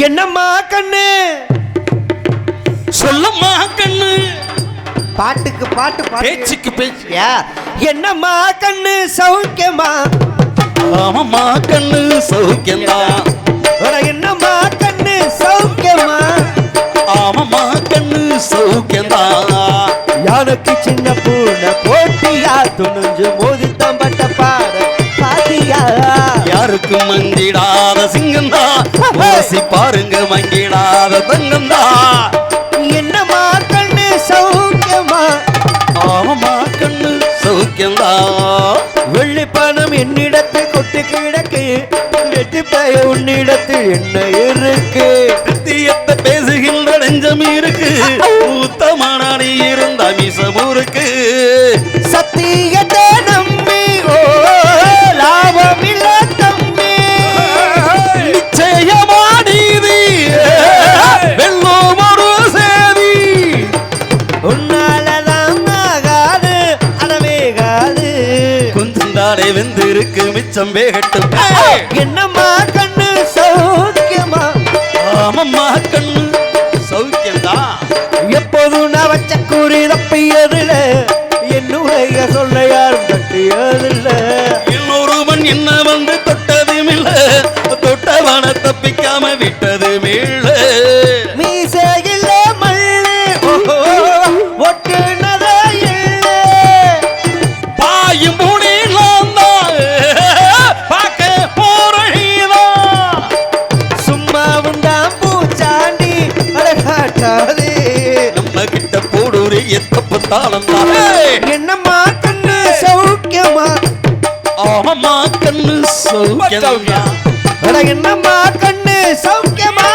என்னம்மா கண்ணு சொல்லம்மா கண்ணு பாட்டுக்கு பாட்டு பேச்சுக்கு பேச்சு என்னம்மா கண்ணு சௌக்கியமா ஆமாம்மா கண்ணு சௌக்கியந்தா என்னம்மா கண்ணு சௌக்கியமா ஆமாம்மா கண்ணு சௌக்கியந்தா யாருக்கு சின்ன பூனை போட்டியா துணிஞ்சு மோதித்தான் பட்ட பாட பாத்தியா யாருக்கு மங்கிடாத சிங்கந்தா வாசி பாருங்க மங்கிடாத தங்கந்தா என்னம்மா கண்ணு சௌக்கியமா ஆமாம்மா கண்ணு சௌக்கியந்தா வெள்ளி பணம் என்னிடத்தில் கொட்டு கிடக்கு வெட்டி பய உன்னிடத்தில் என்ன இருக்கு சத்தியத்தை பேசுகின்ற நெஞ்சம் இருக்கு ஊத்தமானி இருந்த மிசமுருக்கு சத்தியத்தை நம்பி ஓ லாபம் இல்ல தம்பி நிச்சயமானீதி வெள்ளம் ஒரு சேதி உன்னாலதான் ஆகாது அளவேகாது கொஞ்சம் தானே வெந்திருக்கு மிச்சம் வேகட்டும் என்னம்மா கண்ணு சௌக்கியமா ஆமாம்மா கண்ணு சௌக்கியந்தா எப்போதும் நான் வச்ச கூறி தப்பியதில்ல என்னுடைய சொல்ல யாரும் தட்டியதில்ல இன்னொருவன் என்ன வந்து தொட்டதும் இல்ல தொட்டவன தப்பிக்காம விட்டதும் இல்ல மீசையில்ல மல்லு ஒட்டுனதே இல்ல பாயும் புனிலாம் தான் பார்க்க போறீதான் சும்மா உண்டாம் பூச்சாண்டி அழகாட்டாதே நம்ம கிட்ட போடுறே எத்தப்பு தாளம் தான் என்னம்மா கண்ணு சௌக்கியமா ஆமாம்மா கண்ணு சௌக்கியந்தா என்னம்மா கண்ணு சௌக்கியமா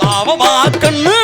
ஆமாம்மா கண்ணு